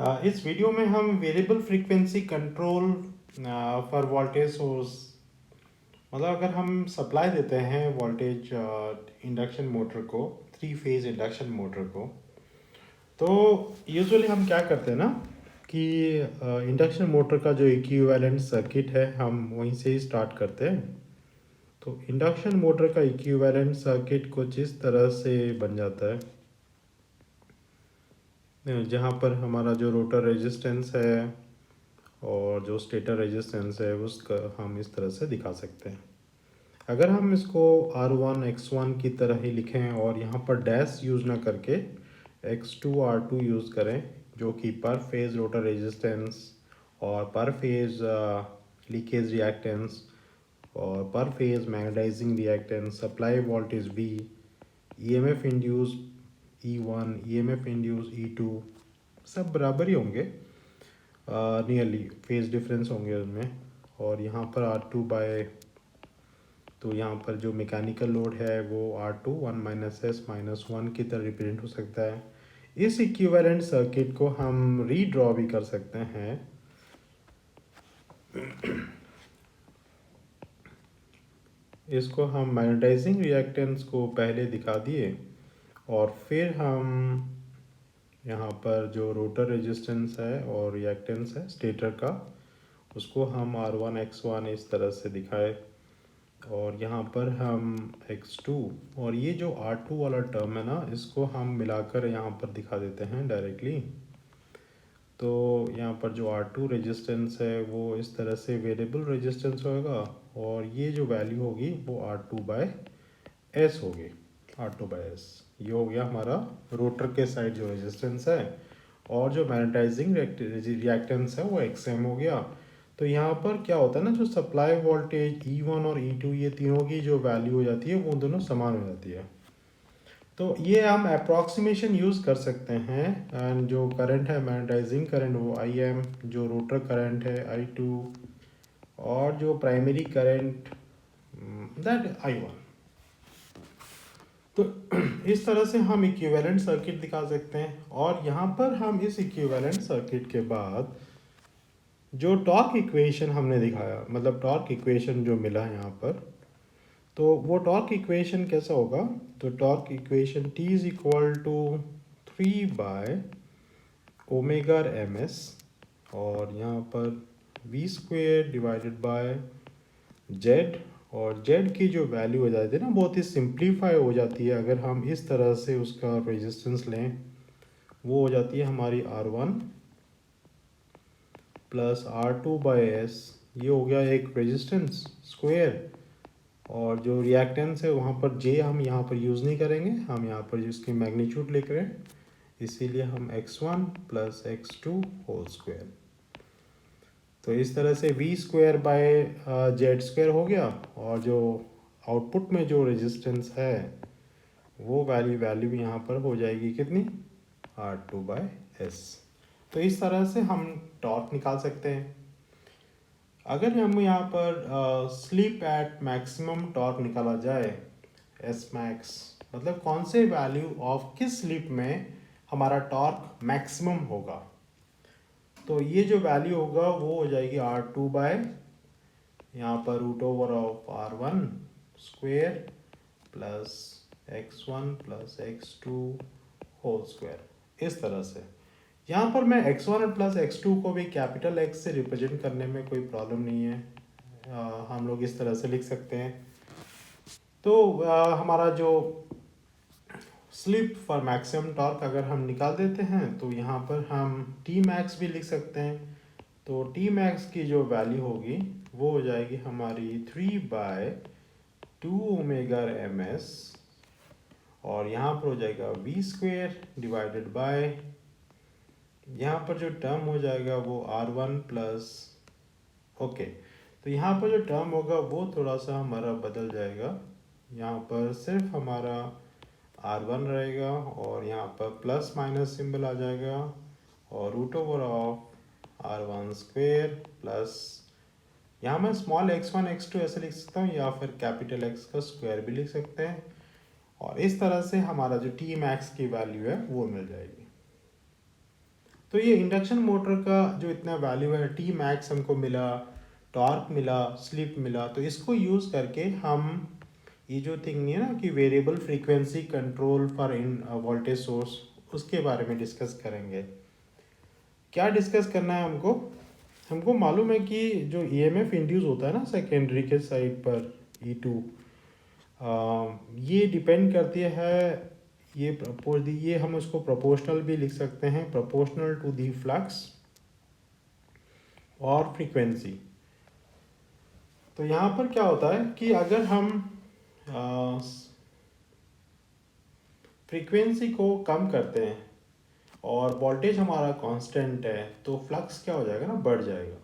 इस वीडियो में हम variable frequency control for voltage source, मतलब अगर हम सप्लाई देते हैं वोल्टेज इंडक्शन मोटर को, 3 फेज इंडक्शन मोटर को, तो यूजुअली हम क्या करते हैं ना कि इंडक्शन मोटर का जो इक्विवेलेंट सर्किट है हम वहीं से ही स्टार्ट करते हैं। तो इंडक्शन मोटर का इक्विवेलेंट सर्किट कुछ इस तरह से बन जाता है, जहाँ पर हमारा जो रोटर रेजिस्टेंस है और जो स्टेटर रेजिस्टेंस है उसका हम इस तरह से दिखा सकते हैं। अगर हम इसको R1 X1 की तरह ही लिखें और यहाँ पर डैश यूज़ ना करके X2 R2 यूज़ करें, जो कि पर फेज़ रोटर रेजिस्टेंस और पर फेज़ लीकेज रिएक्टेंस और per phase magnetising reactance, supply voltage V, EMF induced E1, EMF induced E2 सब बराबर ही होंगे, नियरली फेज डिफरेंस होंगे उनमें। और यहाँ पर R2 बाय, तो यहाँ पर जो मैकेनिकल लोड है वो R2 1 - S - 1 की तरह रिप्रेजेंट हो सकता है। इस इक्विवेलेंट सर्किट को हम रीड्रॉ भी कर सकते हैं। इसको हम मैग्नेटाइजिंग रिएक्टेंस को पहले दिखा दिए और फिर हम यहाँ पर जो रोटर रेजिस्टेंस है और रिएक्टेंस है स्टेटर का, उसको हम R1 X1 इस तरह से दिखाए। और यहाँ पर हम X2 और ये जो R2 वाला टर्म है ना, इसको हम मिलाकर यहाँ पर दिखा देते हैं डायरेक्टली। तो यहाँ पर जो R2 रेजिस्टेंस है वो इस तरह से वेरिएबल रेजिस्टेंस होगा और ये जो वैल्यू होगी वो R2/S होगी। R2/S ये हो गया हमारा रोटर के साइड जो रेजिस्टेंस है, और जो मैग्नेटाइजिंग रिएक्टेंस है वो XM हो गया। तो यहाँ पर क्या होता है ना, जो सप्लाई वोल्टेज E1 और E2 ये तीनों की जो वैल्यू हो जाती है वो दोनों समान हो जाती है। तो ये हम अप्रॉक्सीमेशन यूज़ कर सकते हैं। एंड जो करंट है मैग्नेटाइजिंग करंट वो IM, जो रोटर करंट है I2, और जो प्राइमरी करंट दैट I1। तो इस तरह से हम इक्विवेलेंट सर्किट दिखा सकते हैं। और यहाँ पर हम इस इक्विवेलेंट सर्किट के बाद जो टॉर्क इक्वेशन हमने दिखाया, मतलब टॉर्क इक्वेशन जो मिला यहाँ पर, तो वो टॉर्क इक्वेशन कैसा होगा? तो torque equation T is equal to 3/ω/ms, और यहाँ पर V² डिवाइडेड बाय Z, और Z की जो वैल्यू हो जाती है ना, बहुत ही सिंप्लीफाई हो जाती है अगर हम इस तरह से उसका रेजिस्टेंस लें। वो हो जाती है हमारी R1 प्लस R2/S, ये हो गया एक रेजिस्टेंस स्क्वायर। और जो रिएक्टेंस है वहाँ पर J हम यहाँ पर यूज़ नहीं करेंगे, हम यहाँ पर जिसकी मैग्नीट्यूड लिख रहे हैं, इसीलिए हम X1 plus X2 whole square. तो इस तरह से V²/Z² हो गया, और जो आउटपुट में जो रेजिस्टेंस है वो वैल्यू यहाँ पर हो जाएगी कितनी? R2/S। तो इस तरह से हम टॉर्क निकाल सकते हैं। अगर हम यहाँ पर स्लीप एट मैक्सिमम टॉर्क निकाला जाए, Smax, मतलब कौन से वैल्यू ऑफ किस स्लीप में हमारा टॉर्क मैक्सिमम होगा, तो ये जो वैल्यू होगा वो हो जाएगी R2 बाय, यहाँ पर √R1² plus X1 plus X2 whole square. इस तरह से यहाँ पर मैं X1 प्लस X2 को भी कैपिटल X से रिप्रेजेंट करने में कोई प्रॉब्लम नहीं है, हम लोग इस तरह से लिख सकते हैं। तो हमारा जो स्लिप फॉर मैक्सिमम टॉर्क अगर हम निकाल देते हैं तो यहाँ पर हम Tmax भी लिख सकते हैं। तो Tmax की जो वैल्यू होगी वो हो जाएगी हमारी 3/2ω/ms, और यहाँ पर हो जाएगा V² डिवाइडेड बाय, यहाँ पर जो टर्म हो जाएगा वो R1 प्लस, ओके, तो यहाँ पर जो टर्म होगा वो थोड़ा सा हमारा बदल जाएगा, यहाँ पर सिर्फ हमारा R1 रहेगा और यहाँ पर प्लस माइनस सिंबल आ जाएगा, और √R1² प्लस, यहाँ मैं स्मॉल x1 x2 ऐसे लिख सकता हूँ, या फिर कैपिटल X का स्क्वायर भी लिख सकते हैं, और इस तरह से हमारा जो Tmax की वैल्यू है वो मिल जाएगी। तो ये इंडक्शन मोटर का जो इतना वैल्यू है, टी मैक्स हमको मिला, टॉर्क मिला, स्लिप मिला, तो इसको यूज़ करके हम ये जो थिंग नहीं है ना कि variable frequency control for in voltage source, उसके बारे में डिस्कस करेंगे। क्या डिस्कस करना है हमको? हमको मालूम है कि जो ईएमएफ इंड्यूस होता है ना सेकेंडरी के साइड पर E2, ये डिपेंड करती है, ये हम इसको प्रोपोर्शनल भी लिख सकते हैं, प्रोपोर्शनल टू दी फ्लक्स और फ्रीक्वेंसी। तो यहाँ पर क्या होता है कि अगर हम फ्रीक्वेंसी को कम करते हैं और वोल्टेज हमारा कांस्टेंट है, तो फ्लक्स क्या हो जाएगा ना, बढ़ जाएगा।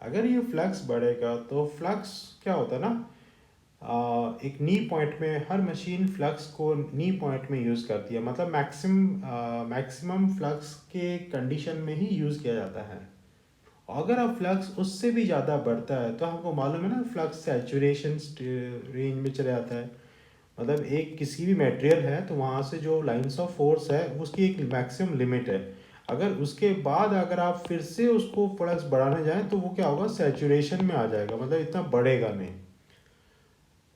अगर ये फ्लक्स बढ़ेगा तो फ्लक्स क्या होता है ना, एक नी पॉइंट में हर मशीन फ्लक्स को नी पॉइंट में यूज़ करती है, मतलब मैक्सिमम फ्लक्स के कंडीशन में ही यूज़ किया जाता है। अगर अब फ्लक्स उससे भी ज़्यादा बढ़ता है तो हमको मालूम है ना, फ्लक्स सैचुरेशन रेंज में चले जाता है। मतलब एक किसी भी मटेरियल है तो वहाँ से जो लाइंस ऑफ फोर्स है उसकी एक मैक्सिमम लिमिट है। अगर उसके बाद अगर आप फिर से उसको फ्लक्स बढ़ाने जाएं तो वो क्या होगा, सैचुरेशन में आ जाएगा, मतलब इतना बढ़ेगा नहीं।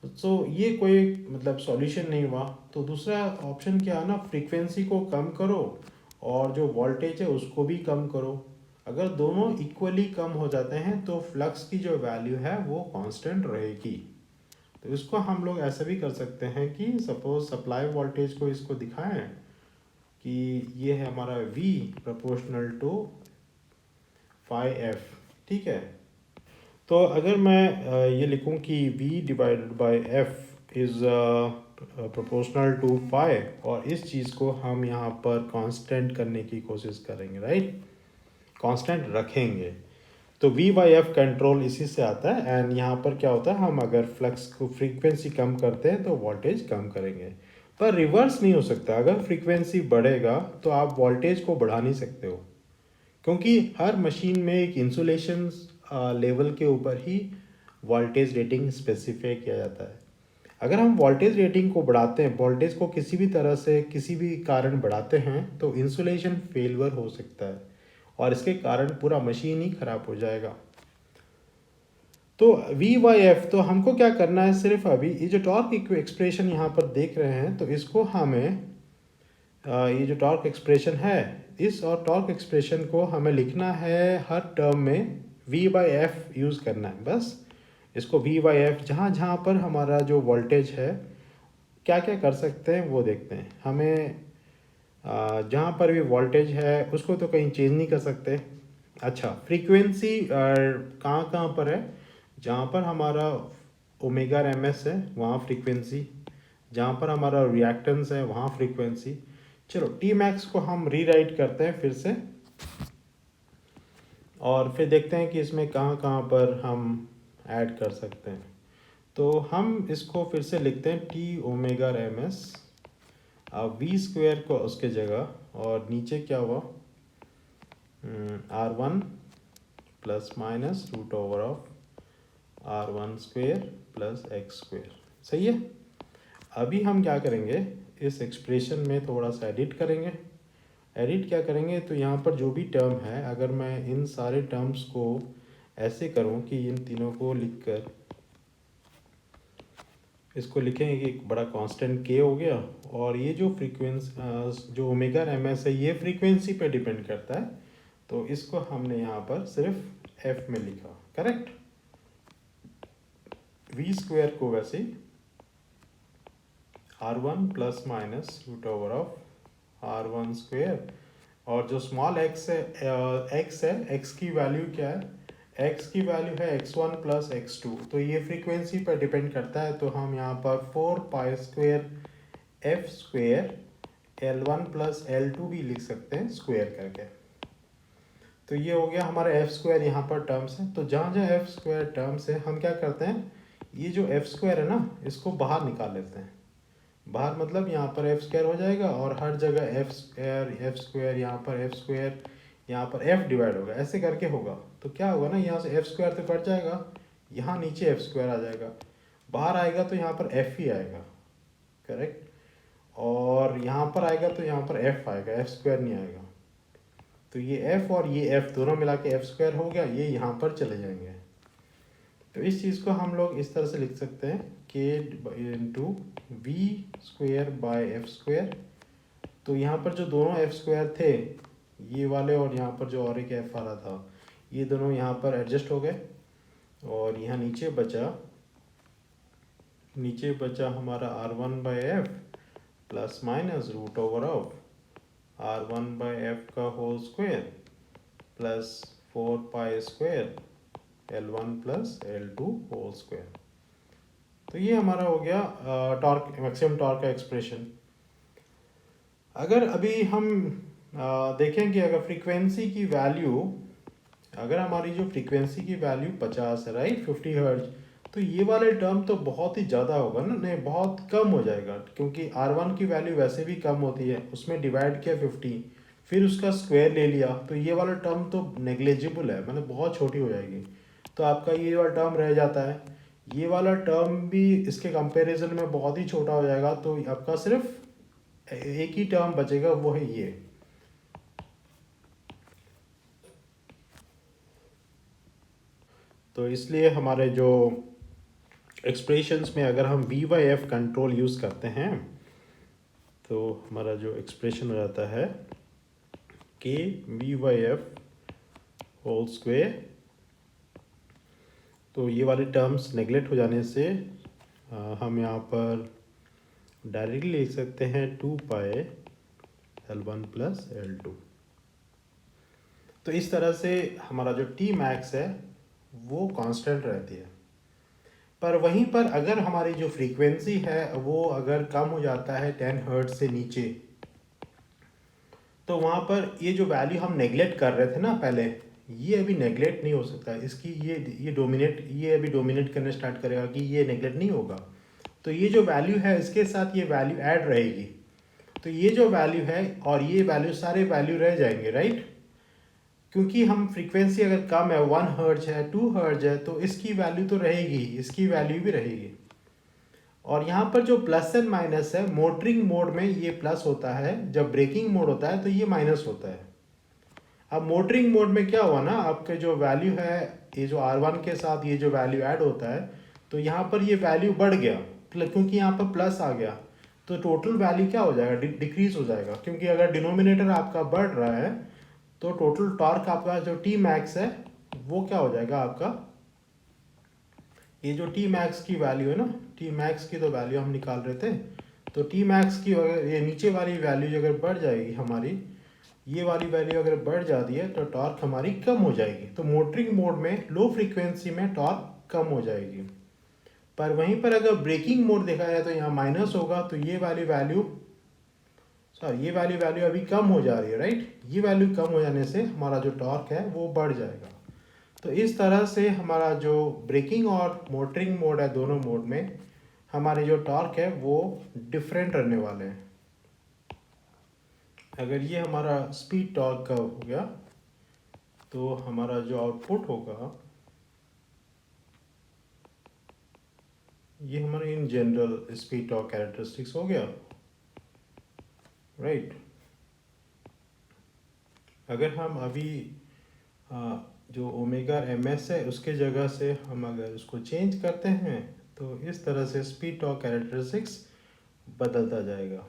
तो ये कोई मतलब सॉल्यूशन नहीं हुआ। तो दूसरा ऑप्शन क्या है ना, फ्रीक्वेंसी को कम करो और जो वोल्टेज है उसको भी कम करो। अगर दोनों इक्वली कम हो जाते हैं तो फ्लक्स की जो वैल्यू है वो कांस्टेंट रहेगी। तो इसको हम लोग ऐसा भी कर सकते हैं कि सपोज सप्लाई वोल्टेज को इसको दिखाएं कि ये है हमारा V proportional to phi F, ठीक है। तो अगर मैं ये लिखूं कि V divided by F is proportional to phi, और इस चीज़ को हम यहाँ पर कांस्टेंट करने की कोशिश करेंगे, राइट, कांस्टेंट रखेंगे। तो V बाई एफ कंट्रोल इसी से आता है। एंड यहाँ पर क्या होता है, हम अगर फ्लक्स को फ्रीक्वेंसी कम करते हैं तो वोल्टेज कम करेंगे। पर रिवर्स नहीं हो सकता, अगर फ्रीक्वेंसी बढ़ेगा तो आप वोल्टेज को बढ़ा नहीं सकते हो, क्योंकि हर मशीन में एक इंसुलेशन लेवल के ऊपर ही वोल्टेज रेटिंग स्पेसिफाई किया जाता है। अगर हम वोल्टेज रेटिंग को बढ़ाते हैं, वोल्टेज को किसी भी तरह से किसी भी कारण बढ़ाते हैं तो इंसुलेशन फेलियर हो सकता है और इसके कारण पूरा मशीन ही खराब हो जाएगा। तो V बाई एफ, तो हमको क्या करना है, सिर्फ अभी ये जो टॉर्क एक्सप्रेशन यहाँ पर देख रहे हैं तो इसको हमें ये जो टॉर्क एक्सप्रेशन है, इस और टॉर्क एक्सप्रेशन को हमें लिखना है हर टर्म में V बाई एफ यूज़ करना है। बस इसको V बाई एफ, जहाँ जहाँ पर हमारा जो वोल्टेज है क्या क्या कर सकते हैं वो देखते हैं। हमें जहाँ पर भी वोल्टेज है उसको तो कहीं चेंज नहीं कर सकते। अच्छा, फ्रीक्वेंसी कहाँ कहाँ पर है, जहाँ पर हमारा ओमेगा एम एस है वहाँ फ्रीक्वेंसी, जहाँ पर हमारा रिएक्टेंस है वहाँ फ्रीक्वेंसी। चलो टी मैक्स को हम रीराइट करते हैं फिर से और फिर देखते हैं कि इसमें कहाँ कहाँ पर हम ऐड कर सकते हैं। तो हम इसको फिर से लिखते हैं T omega M S, V square को उसके जगह, और नीचे क्या हुआ, R1 plus minus root over of R1 square plus X square. सही है। अभी हम क्या करेंगे, इस एक्सप्रेशन में थोड़ा सा एडिट करेंगे। एडिट क्या करेंगे, तो यहाँ पर जो भी टर्म है, अगर मैं इन सारे टर्म्स को ऐसे करूँ कि इन तीनों को लिखकर इसको लिखेंगे कि एक बड़ा कांस्टेंट k हो गया, और ये जो फ्रीक्वेंसी जो ओमेगा एम एस है ये फ्रीक्वेंसी पे डिपेंड करता है, तो इसको हमने यहाँ पर सिर्फ f में लिखा, करेक्ट। v स्क्वायर को वैसे R1 plus minus root over of R1 square, और जो स्मॉल x है, x की वैल्यू क्या है, x की वैल्यू है x1 प्लस x2, तो ये फ्रीक्वेंसी पर डिपेंड करता है। तो हम यहाँ पर 4 पाई square f square L1 plus L2 भी लिख सकते हैं स्क्वेयर करके। तो ये हो गया हमारा f स्क्वायर यहाँ पर टर्म्स है। तो जहाँ जहाँ f स्क्वायर टर्म्स है हम क्या करते हैं, ये जो f स्क्वायर है ना इसको बाहर निकाल लेते हैं। बाहर मतलब यहाँ पर एफ स्क्वायर हो जाएगा और हर जगह एफ स्क्वायर, यहाँ पर एफ स्क्वायर, यहाँ पर एफ डिवाइड होगा, ऐसे करके होगा। तो क्या होगा ना, यहाँ से एफ स्क्वायर तो कट जाएगा, यहाँ नीचे एफ स्क्वायर आ जाएगा, बाहर आएगा तो यहाँ पर एफ ही आएगा, करेक्ट। और यहाँ पर आएगा तो यहाँ पर एफ आएगा, एफ स्क्वायर नहीं आएगा। तो ये एफ और ये एफ दोनों मिला के एफ स्क्वायर हो गया, ये यहाँ पर चले जाएंगे। तो इस चीज़ को हम लोग इस तरह से लिख सकते हैं के into V square by F square. तो यहाँ पर जो दोनों एफ स्क्वायर थे ये वाले और यहाँ पर जो और एक एफ वाला था, ये दोनों यहाँ पर एडजस्ट हो गए और यहाँ नीचे बचा हमारा R one by F plus minus root over of R one by F का whole square plus 4 pi square L1 plus L2 whole square. तो ये हमारा हो गया टॉर्क, मैक्सिमम टॉर्क का एक्सप्रेशन। अगर अभी हम देखें कि अगर फ्रीक्वेंसी की वैल्यू, अगर हमारी जो फ्रीक्वेंसी की वैल्यू 50 है, राइट, 50 हर्ट्ज, तो ये वाले टर्म तो बहुत ही ज़्यादा होगा ना, नहीं बहुत कम हो जाएगा, क्योंकि R1 की वैल्यू वैसे भी कम होती है, उसमें डिवाइड किया 50, फिर उसका स्क्वायर ले लिया, तो ये वाला टर्म तो नेग्लेजिबल है, मतलब बहुत छोटी हो जाएगी। तो आपका ये वाला टर्म रह जाता है, ये वाला टर्म भी इसके कंपैरिजन में बहुत ही छोटा हो जाएगा। तो आपका सिर्फ एक ही टर्म बचेगा, वो है ये। तो इसलिए हमारे जो एक्सप्रेशंस में अगर हम V by F control use करते हैं तो हमारा जो एक्सप्रेशन हो जाता है के V by F whole square. तो ये वाले टर्म्स नेगलेक्ट हो जाने से हम यहाँ पर डायरेक्टली लिख सकते हैं 2 पाई L1 प्लस L2। तो इस तरह से हमारा जो टी मैक्स है वो कांस्टेंट रहती है। पर वहीं पर अगर हमारी जो फ्रीक्वेंसी है वो अगर कम हो जाता है 10 हर्ट्ज से नीचे, तो वहाँ पर ये जो वैल्यू हम नेगलेक्ट कर रहे थे ना पहले, ये अभी नेगलेक्ट नहीं हो सकता। इसकी ये अभी डोमिनेट करने स्टार्ट करेगा कि ये नेगलेक्ट नहीं होगा। तो ये जो वैल्यू है इसके साथ ये वैल्यू ऐड रहेगी। तो ये जो वैल्यू है और ये वैल्यू सारे वैल्यू रह जाएंगे, राइट, क्योंकि हम फ्रीक्वेंसी अगर कम है, 1 हर्ट्ज है, 2 हर्ट्ज है, तो इसकी वैल्यू तो रहेगी, इसकी वैल्यू भी रहेगी। और यहाँ पर जो प्लस एंड माइनस है, मोटरिंग मोड में ये प्लस होता है, जब ब्रेकिंग मोड होता है तो ये माइनस होता है। अब मोटरिंग मोड में क्या हुआ ना, आपके जो वैल्यू है, ये जो R1 के साथ ये जो वैल्यू ऐड होता है, तो यहाँ पर ये वैल्यू बढ़ गया, क्योंकि यहाँ पर प्लस आ गया, तो टोटल वैल्यू क्या हो जाएगा, डिक्रीज हो जाएगा। क्योंकि अगर डिनोमिनेटर आपका बढ़ रहा है तो टोटल टॉर्क आपका जो टी मैक्स है वो क्या हो जाएगा आपका, ये जो टी मैक्स की वैल्यू है ना, टी मैक्स की तो वैल्यू हम निकाल रहे थे, तो टी मैक्स की ये नीचे वाली वैल्यू अगर बढ़ जाएगी हमारी, ये वाली वैल्यू अगर बढ़ जाती है तो टॉर्क हमारी कम हो जाएगी। तो मोटरिंग मोड में लो फ्रीक्वेंसी में टॉर्क कम हो जाएगी। पर वहीं पर अगर ब्रेकिंग मोड देखा जाए तो यहाँ माइनस होगा, तो ये वाली वैल्यू अभी कम हो जा रही है, राइट। ये वैल्यू कम हो जाने से हमारा जो टॉर्क है वो बढ़ जाएगा। तो इस तरह से हमारा जो ब्रेकिंग और मोटरिंग मोड है, दोनों मोड में हमारे जो टॉर्क है वो डिफरेंट रहने वाले हैं। अगर ये हमारा स्पीड टॉर्क का हो गया तो हमारा जो आउटपुट होगा ये हमारा in general speed torque characteristics हो गया, राइट। अगर हम अभी जो ओमेगा एमएस है उसके जगह से हम अगर उसको चेंज करते हैं तो इस तरह से स्पीड टॉर्क कैरेक्टरिस्टिक्स बदलता जाएगा।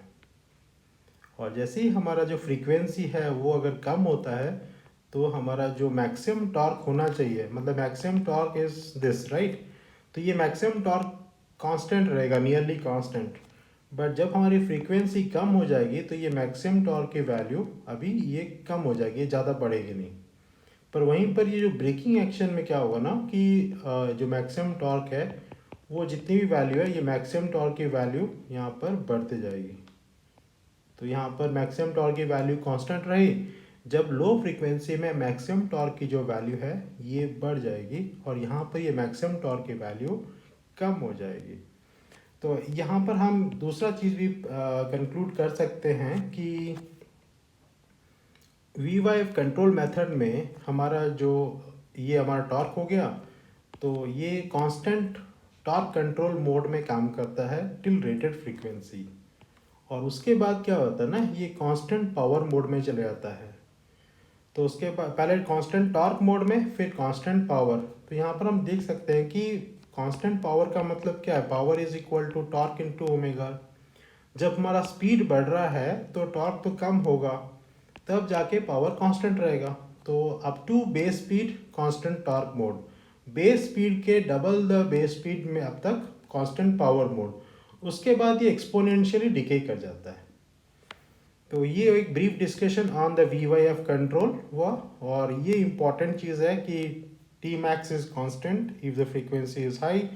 और जैसे ही हमारा जो फ्रीक्वेंसी है वो अगर कम होता है तो हमारा जो मैक्सिमम टॉर्क होना चाहिए, मतलब maximum torque is this, right. तो ये मैक्सिमम टॉर्क कांस्टेंट रहेगा, नियरली कांस्टेंट। बट जब हमारी फ्रीक्वेंसी कम हो जाएगी तो ये मैक्सिमम टॉर्क की वैल्यू अभी ये कम हो जाएगी, ज़्यादा बढ़ेगी नहीं। पर वहीं पर ये जो ब्रेकिंग एक्शन में क्या होगा ना कि जो मैक्सिमम टॉर्क है वो जितनी भी वैल्यू है, ये मैक्सिमम टॉर्क की वैल्यू यहाँ पर बढ़ते जाएगी। तो यहाँ पर मैक्सिमम टॉर्क की वैल्यू कांस्टेंट रही, जब लो फ्रीक्वेंसी में मैक्सिमम टॉर्क की जो वैल्यू है ये बढ़ जाएगी और यहाँ पर ये मैक्सिमम टॉर्क की वैल्यू कम हो जाएगी। तो यहाँ पर हम दूसरा चीज़ भी कंक्लूड कर सकते हैं कि वी-वाइव कंट्रोल मेथड में हमारा जो ये हमारा टॉर्क हो गया, तो ये कांस्टेंट टॉर्क कंट्रोल मोड में काम करता है टिल रेटेड फ्रीक्वेंसी। और उसके बाद क्या होता है ना, ये कांस्टेंट पावर मोड में चले जाता है। तो उसके बाद पहले कांस्टेंट टॉर्क मोड में, फिर कांस्टेंट पावर। तो यहाँ पर हम देख सकते हैं कि कांस्टेंट पावर का मतलब क्या है, power is equal to torque into omega. जब हमारा स्पीड बढ़ रहा है तो टॉर्क तो कम होगा, तब जाके पावर कांस्टेंट रहेगा। तो up to base speed constant torque mode, base speed के डबल द बेस स्पीड में अब तक कांस्टेंट पावर मोड। उसके बाद ये एक्सपोनेंशियली डिके कर जाता है। तो ये एक brief discussion on the V by F control हुआ। और ये इंपॉर्टेंट चीज़ है कि T max is constant if the frequency is high,